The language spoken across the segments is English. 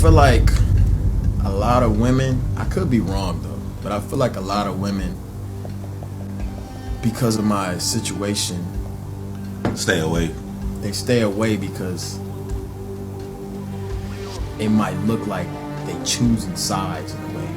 feel like a lot of women, I could be wrong though, but I feel like a lot of women, because of my situation, stay away. They stay away because it might look like they choosing sides in a way.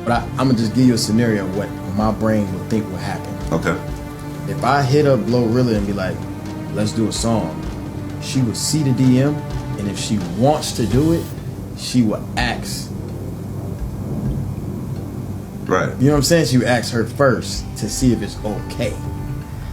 But I'm gonna just give you a scenario of what my brain would think would happen. Okay. If I hit up Glorilla and be like, let's do a song, she would see the DM, and if she wants to do it, she would ask. Right. You know what I'm saying? She would ask her first to see if it's okay.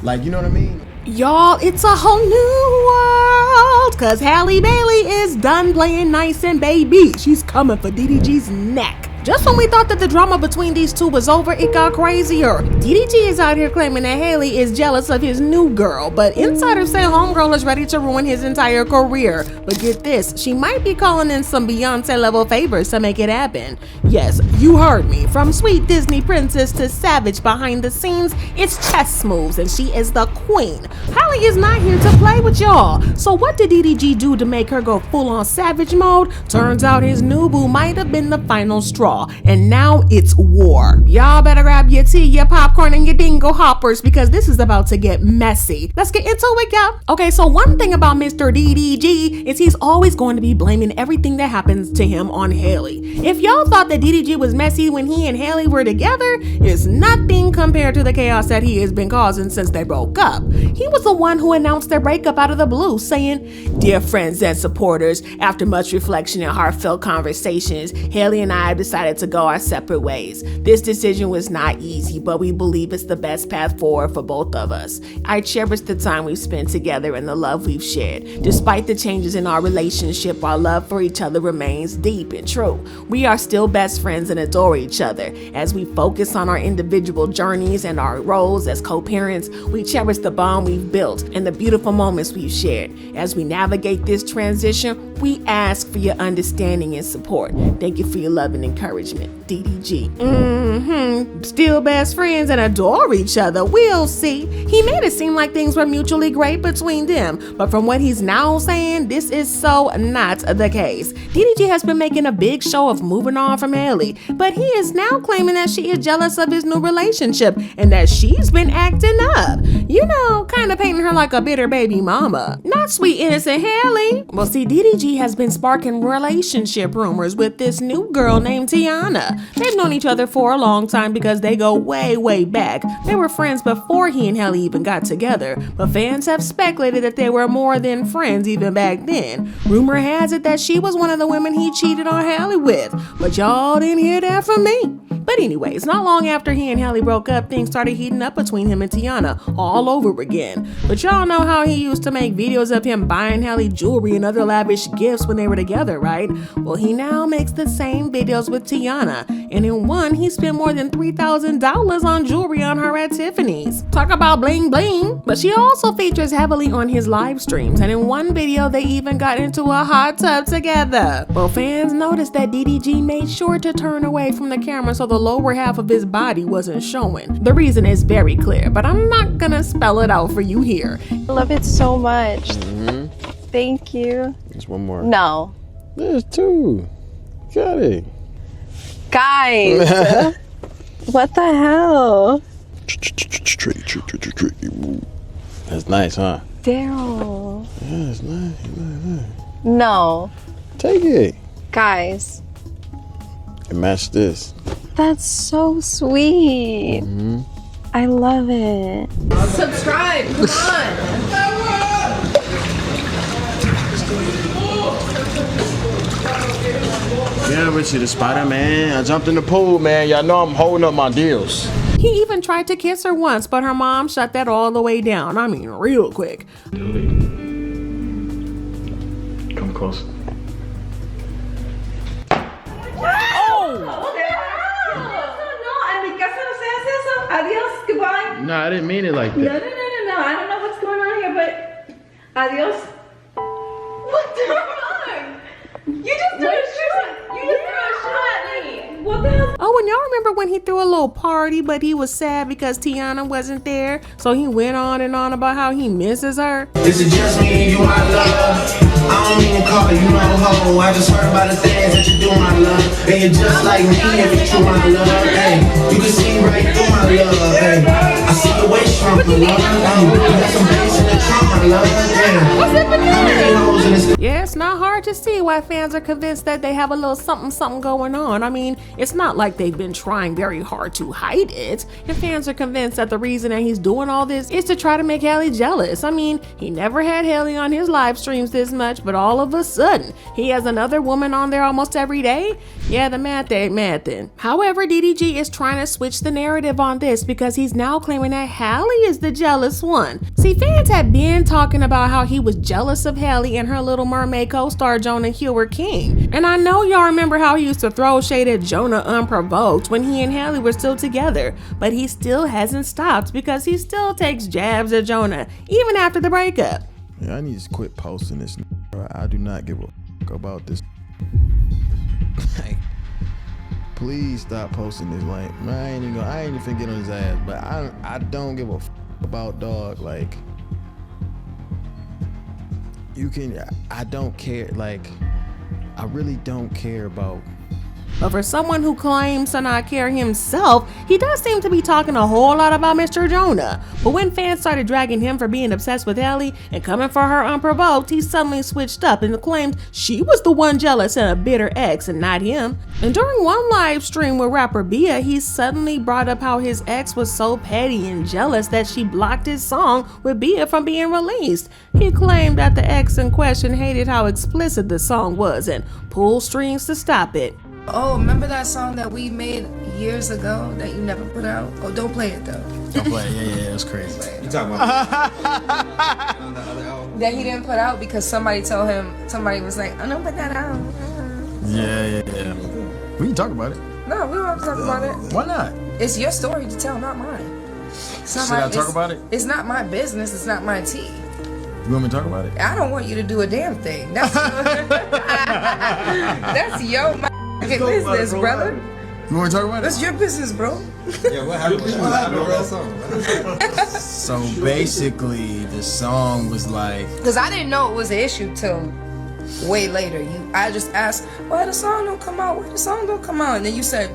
Like, you know what I mean? Y'all, it's a whole new world, cause Halle Bailey is done playing nice and baby. She's coming for DDG's neck. Just when we thought that the drama between these two was over, it got crazier. DDG is out here claiming that Halle is jealous of his new girl, but insiders say homegirl is ready to ruin his entire career. But get this, she might be calling in some Beyoncé-level favors to make it happen. Yes, you heard me. From sweet Disney princess to savage behind the scenes, it's chess moves, and she is the queen. Halle is not here to play with y'all. So what did DDG do to make her go full on savage mode? Turns out his new boo might have been the final straw. And now it's war. Y'all better grab your tea, your popcorn, and your dingo hoppers, because this is about to get messy. Let's get into it, y'all. Okay, so one thing about Mr. DDG is he's always going to be blaming everything that happens to him on Halle. If y'all thought that DDG was messy when he and Halle were together, it's nothing compared to the chaos that he has been causing since they broke up. He was the one who announced their breakup out of the blue, saying, "Dear friends and supporters, after much reflection and heartfelt conversations, Halle and I have decided to go our separate ways. This decision was not easy, but we believe it's the best path forward for both of us. I cherish the time we've spent together and the love we've shared. Despite the changes in our relationship, our love for each other remains deep and true. We are still best friends and adore each other. As we focus on our individual journeys and our roles as co-parents, we cherish the bond we've built and the beautiful moments we've shared. As we navigate this transition, we ask for your understanding and support. Thank you for your love and encouragement. DDG." Still best friends and adore each other. We'll see. He made it seem like things were mutually great between them, but from what he's now saying, this is so not the case. DDG has been making a big show of moving on from Halle, but he is now claiming that she is jealous of his new relationship and that she's been acting up. You know, kind of painting her like a bitter baby mama. Not sweet innocent Halle. Well, see, DDG has been sparking relationship rumors with this new girl named Tiana. They've known each other for a long time because they go way, way back. They were friends before he and Halle even got together, but fans have speculated that they were more than friends even back then. Rumor has it that she was one of the women he cheated on Halle with, but y'all didn't hear that from me. But anyways, not long after he and Halle broke up, things started heating up between him and Tiana all over again. But y'all know how he used to make videos of him buying Halle jewelry and other lavish gifts when they were together, right? Well, he now makes the same videos with Tiana, and in one, he spent more than $3,000 on jewelry on her at Tiffany's. Talk about bling bling. But she also features heavily on his live streams, and in one video, they even got into a hot tub together. Well, fans noticed that DDG made sure to turn away from the camera so the lower half of his body wasn't showing. The reason is very clear, but I'm not gonna spell it out for you here. I love it so much. Thank you. There's one more. No. There's two. Got it. Guys. What the hell? That's nice, huh? Daryl. Yeah, it's nice. No. Take it. Guys. And match this. That's so sweet. I love it. Subscribe, come on. Yeah, Richie the Spider-Man. I jumped in the pool, man. Y'all know I'm holding up my deals. He even tried to kiss her once, but her mom shut that all the way down. I mean, real quick. Come close. Adios, goodbye. No, I didn't mean it like that. No. I don't know what's going on here, but adios. What the fuck? You just threw a shot. You just threw a shot at me. What the hell? Oh, and y'all remember when he threw a little party, but he was sad because Tiana wasn't there? So he went on and on about how he misses her. This is just me and you, my love. I don't even call you no hoe. I just heard about the things that you do, my love. And you're just like me if you true, my love. Hey, you can see right through my love. Hey, I see the way shrunk, my love. Hey, got some bass in the trunk, my love. Hey, how many hoes in this? Yeah, it's not hard to see why fans are convinced that they have a little something going on. I mean, it's not like they've been trying very hard to hide it. And fans are convinced that the reason that he's doing all this is to try to make Halle jealous. I mean, he never had Halle on his live streams this much, but all of a sudden, he has another woman on there almost every day? Yeah, the math ain't mathin'. However, DDG is trying to switch the narrative on this because he's now claiming that Halle is the jealous one. See, fans had been talking about how he was jealous of Halle and her Little Mermaid co-star Jonah hauer-king. And I know y'all remember how he used to throw shade at Jonah unprovoked when he and Halle were still together, but he still hasn't stopped because he still takes jabs at Jonah, even after the breakup. Yeah, I need to quit posting this. I do not give a fuck about this. Like, please stop posting this. Like, I ain't even finna get on his ass, but I don't give a fuck about dog. Like, you can, I don't care. Like, I really don't care about. But for someone who claims to not care himself, he does seem to be talking a whole lot about Mr. Jonah. But when fans started dragging him for being obsessed with Halle and coming for her unprovoked, he suddenly switched up and claimed she was the one jealous and a bitter ex and not him. And during one live stream with rapper Bia, he suddenly brought up how his ex was so petty and jealous that she blocked his song with Bia from being released. He claimed that the ex in question hated how explicit the song was and pulled strings to stop it. Oh, remember that song that we made years ago that you never put out? Oh, don't play it though. Don't play it. Yeah, it was crazy. You talking about? That he didn't put out because somebody told him, somebody was like, oh, don't put that out. Yeah. We can talk about it. No, we don't have to talk about it. Why not? It's your story to tell, not mine. It's not Should I talk about it? It's not my business. It's not my tea. You want me to talk about it? I don't want you to do a damn thing. That's that's your business, brother. You want to talk about it? That's your business, bro. Yeah, what happened? So basically, the song was like. Because I didn't know it was an issue till way later. I just asked, why the song don't come out? Why the song don't come out? And then you said,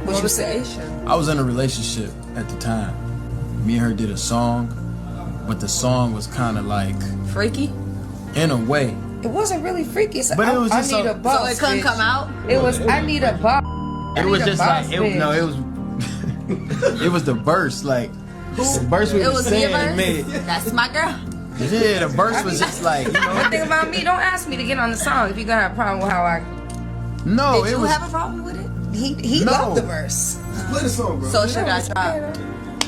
what you say? I was in a relationship at the time. Me and her did a song, but the song was kind of like freaky. In a way. It wasn't really freaky. So but it was just I need a boss. So it couldn't come out? It was, I need a boss. It was just like, it was it was the verse, like the verse we were saying. That's my girl. Yeah, the verse was just like, you know. One thing about me, don't ask me to get on the song if you're gonna have a problem with how I. No, Did you have a problem with it? He loved the verse. Play the song, bro. So should I try?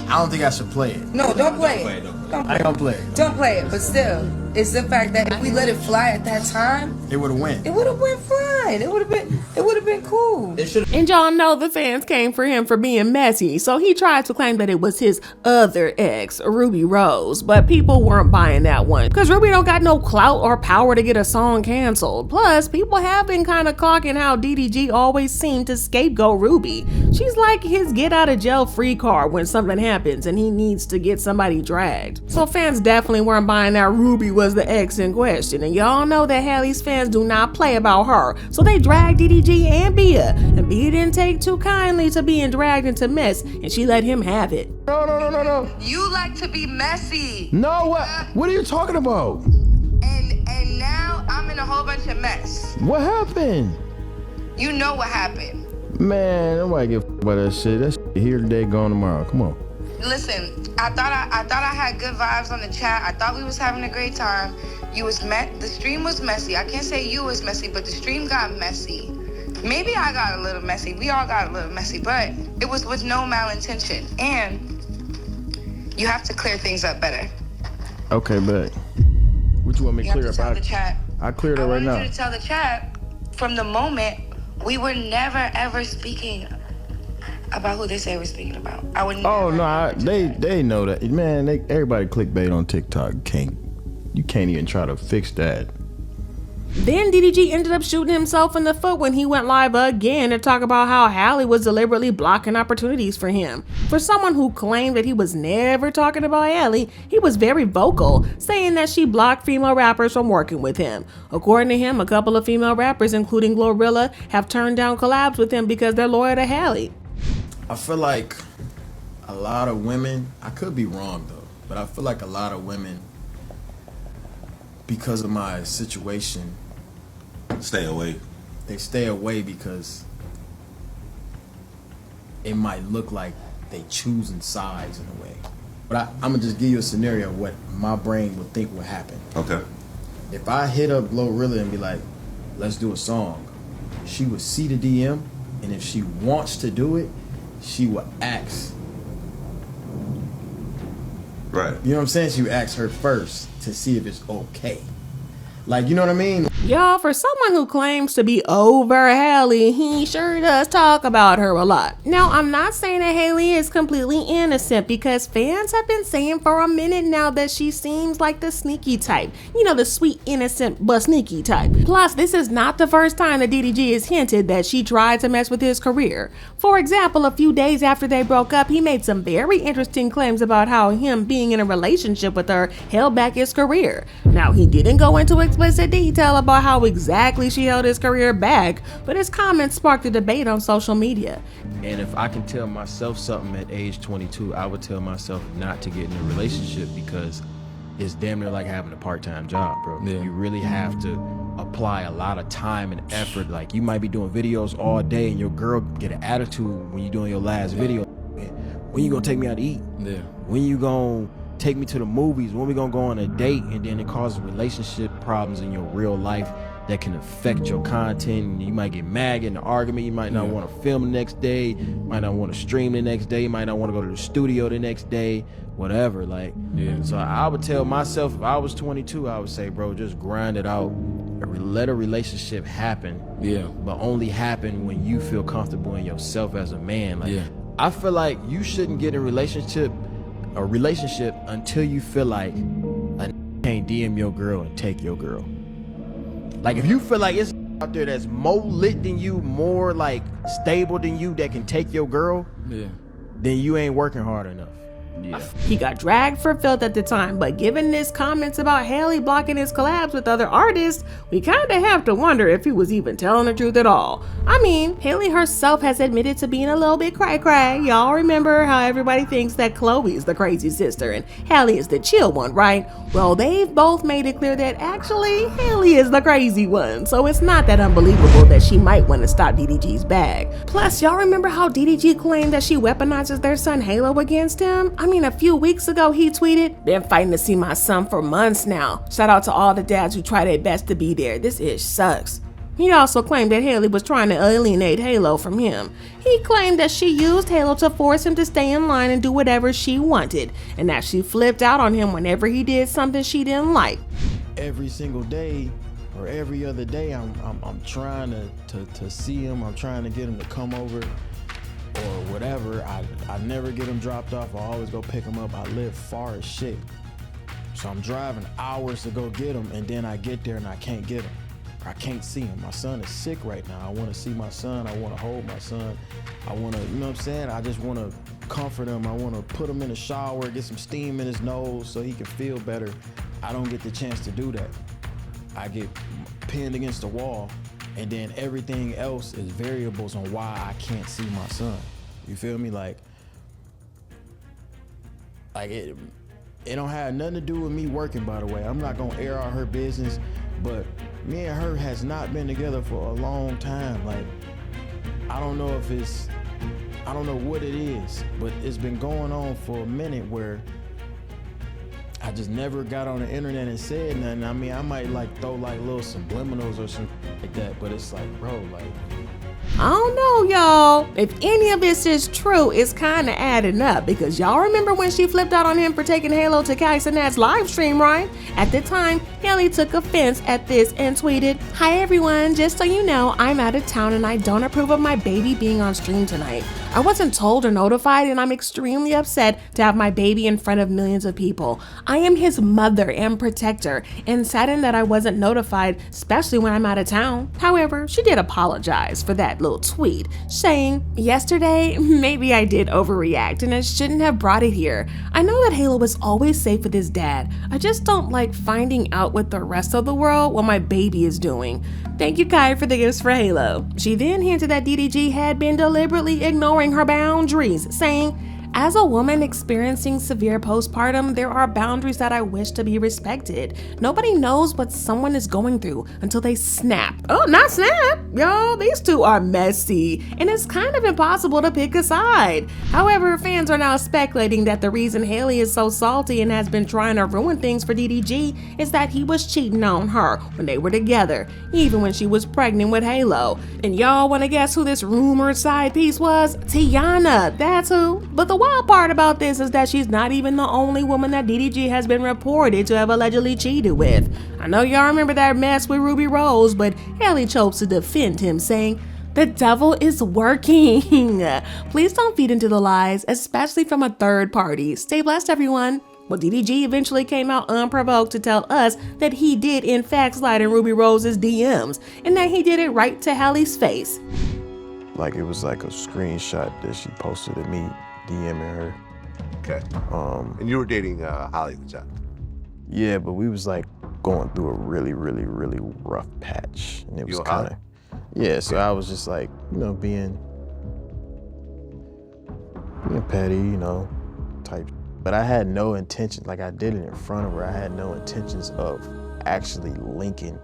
I don't think I should play it. No, don't play it. I ain't gonna play it. Don't play it, but still, it's the fact that if we let it fly at that time, it would have went. It would have went fine. It would have been cool. And y'all know the fans came for him for being messy, so he tried to claim that it was his other ex, Ruby Rose, but people weren't buying that one because Ruby don't got no clout or power to get a song canceled. Plus, people have been kind of clocking how DDG always seemed to scapegoat Ruby. She's like his get out of jail free card when something happens and he needs to get somebody dragged. So fans definitely weren't buying that Ruby was the ex in question, and y'all know that Halle's fans do not play about her, so they dragged DDG and Bia, and Bia didn't take too kindly to being dragged into mess, and she let him have it. No. You like to be messy. No, what are you talking about? And now I'm in a whole bunch of mess. What happened? You know what happened. Man, nobody give a f about that shit. That shit here today, gone tomorrow. Come on. Listen, I thought I had good vibes on the chat. I thought we was having a great time. The stream was messy. I can't say you was messy, but the stream got messy. Maybe I got a little messy. We all got a little messy, but it was with no malintention. And you have to clear things up better. Okay, but what you want me to clear up? The chat. I cleared it right now. I wanted you to tell the chat from the moment we were never ever speaking about who they say we're speaking about. I would never. Oh no, they know that, man. Everybody clickbait on TikTok. You can't even try to fix that. Then DDG ended up shooting himself in the foot when he went live again to talk about how Halle was deliberately blocking opportunities for him. For someone who claimed that he was never talking about Halle, he was very vocal, saying that she blocked female rappers from working with him. According to him, a couple of female rappers, including Glorilla, have turned down collabs with him because they're loyal to Halle. I feel like a lot of women, I could be wrong though, but I feel like a lot of women, because of my situation, Stay away. they stay away because it might look like they choosing sides in a way. But I'm gonna just give you a scenario of what my brain would think would happen. Okay. If I hit up Glorilla and be like, let's do a song, she would see the DM, and if she wants to do it, she would ask. Right. You know what I'm saying? She would ask her first to see if it's okay. Like, you know what I mean? Y'all, for someone who claims to be over Halle, he sure does talk about her a lot. Now, I'm not saying that Halle is completely innocent, because fans have been saying for a minute now that she seems like the sneaky type. You know, the sweet, innocent, but sneaky type. Plus, this is not the first time that DDG has hinted that she tried to mess with his career. For example, a few days after they broke up, he made some very interesting claims about how him being in a relationship with her held back his career. Now, he didn't go into explicit detail about how exactly she held his career back, but his comments sparked a debate on social media. And if I can tell myself something at age 22, I would tell myself not to get in a relationship, because it's damn near like having a part-time job, bro. Yeah. You really have to apply a lot of time and effort. Like, you might be doing videos all day and your girl get an attitude when you're doing your last video. When you gonna take me out to eat? Yeah. When you gonna take me to the movies? When we gonna go on a date? And then it causes relationship problems in your real life that can affect your content. You might get mad, get in an argument. You might not want to film the next day. You might not want to stream the next day. You might not want to go to the studio the next day. Whatever, like. Yeah. So I would tell myself, if I was 22, I would say, bro, just grind it out. Let a relationship happen. Yeah. But only happen when you feel comfortable in yourself as a man. Like, Yeah. I feel like you shouldn't get in a relationship until you feel like a can't DM your girl and take your girl. Like, if you feel like it's out there that's more lit than you, more like stable than you, that can take your girl, Yeah. then you ain't working hard enough. Yeah. He got dragged for filth at the time, but given his comments about Halle blocking his collabs with other artists, we kinda have to wonder if he was even telling the truth at all. I mean, Halle herself has admitted to being a little bit cray-cray. Y'all remember how everybody thinks that Chloe is the crazy sister and Halle is the chill one, right? Well, they've both made it clear that actually Halle is the crazy one, so it's not that unbelievable that she might want to stop DDG's bag. Plus, y'all remember how DDG claimed that she weaponizes their son Halo against him? I mean, a few weeks ago he tweeted, "Been fighting to see my son for months now. Shout out to all the dads who try their best to be there. This ish sucks." He also claimed that Halle was trying to alienate Halo from him. He claimed that she used Halo to force him to stay in line and do whatever she wanted, and that she flipped out on him whenever he did something she didn't like. Every single day or every other day, I'm trying to see him. I'm trying to get him to come over or whatever. I never get him dropped off. I always go pick him up. I live far as shit. So I'm driving hours to go get him, and then I get there and I can't get him. I can't see him. My son is sick right now. I want to see my son. I want to hold my son. I want to, you know what I'm saying? I just want to comfort him. I want to put him in the shower, get some steam in his nose so he can feel better. I don't get the chance to do that. I get pinned against the wall, and then everything else is variables on why I can't see my son. You feel me? Like it don't have nothing to do with me working, by the way. I'm not gonna air out her business, but me and her has not been together for a long time. Like, I don't know what it is, but it's been going on for a minute where I just never got on the internet and said nothing. I mean, I might like throw like little subliminals or something like that, but it's like, bro, like, I don't know, y'all. If any of this is true, it's kind of adding up because y'all remember when she flipped out on him for taking Halo to Kai Cenat's live stream, right? At the time, Halle took offense at this and tweeted, "Hi everyone, just so you know, I'm out of town and I don't approve of my baby being on stream tonight. I wasn't told or notified and I'm extremely upset to have my baby in front of millions of people. I am his mother and protector and saddened that I wasn't notified, especially when I'm out of town." However, she did apologize for that little tweet, saying, "Yesterday, maybe I did overreact and I shouldn't have brought it here. I know that Halo was always safe with his dad. I just don't like finding out what the rest of the world what my baby is doing. Thank you, Kai, for the gifts for Halo." She then hinted that DDG had been deliberately ignoring her boundaries, saying, "As a woman experiencing severe postpartum, there are boundaries that I wish to be respected. Nobody knows what someone is going through until they snap." Oh, not snap! Y'all, these two are messy, and it's kind of impossible to pick a side. However, fans are now speculating that the reason Halle is so salty and has been trying to ruin things for DDG is that he was cheating on her when they were together, even when she was pregnant with Halo. And y'all wanna guess who this rumored side piece was? Tiana, that's who. But the wild part about this is that she's not even the only woman that DDG has been reported to have allegedly cheated with. I know y'all remember that mess with Ruby Rose, but Halle chose to defend him, saying, "The devil is working." Please don't feed into the lies, especially from a third party. Stay blessed, everyone. Well, DDG eventually came out unprovoked to tell us that he did in fact slide in Ruby Rose's DMs, and that he did it right to Halle's face. Like it was like a screenshot that she posted of me DMing her. Okay. And you were dating Halle at the time? Yeah, but we was like going through a really rough patch, and it was kind of, yeah. So I was just like, you know, being petty, you know, type. But I had no intention. Like I did it in front of her. I had no intentions of actually linking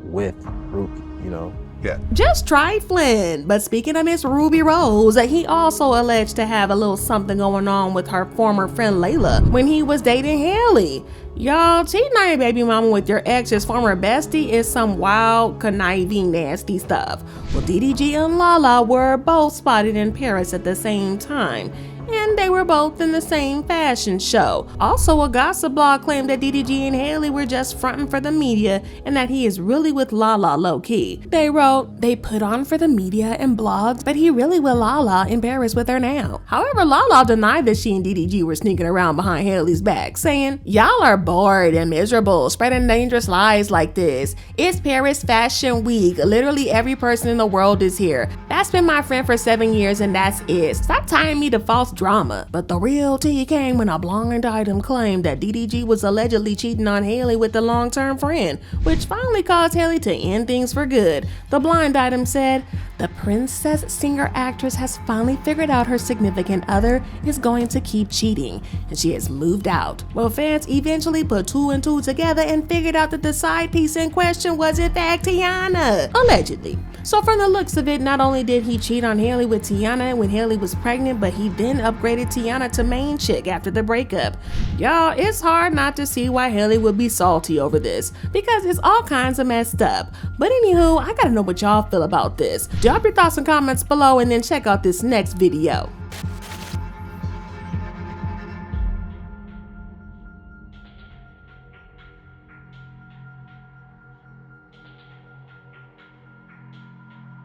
with Ruby, you know. Yeah. Just trifling. But speaking of Miss Ruby Rose, he also alleged to have a little something going on with her former friend Layla when he was dating Halle. Y'all, cheating on your baby mama with your ex's former bestie is some wild, conniving, nasty stuff. Well, DDG and Lala were both spotted in Paris at the same time, and they were both in the same fashion show. Also, a gossip blog claimed that DDG and Halle were just fronting for the media and that he is really with Lala low-key. They wrote, "They put on for the media and blogs, but he really with Lala in Paris with her now." However, Lala denied that she and DDG were sneaking around behind Halle's back, saying, "Y'all are bored and miserable, spreading dangerous lies like this. It's Paris Fashion Week. Literally every person in the world is here. That's been my friend for 7 years and that's it. Stop tying me to false drama." But the real tea came when a blind item claimed that DDG was allegedly cheating on Halle with a long-term friend, which finally caused Halle to end things for good. The blind item said, "The princess singer-actress has finally figured out her significant other is going to keep cheating, and she has moved out." Well, fans eventually put 2 and 2 together and figured out that the side piece in question was in fact Tiana, allegedly. So from the looks of it, not only did he cheat on Halle with Tiana when Halle was pregnant, but he then upgraded Tiana to main chick after the breakup. Y'all, it's hard not to see why Halle would be salty over this, because it's all kinds of messed up. But anywho, I gotta know what y'all feel about this. Drop your thoughts and comments below and then check out this next video.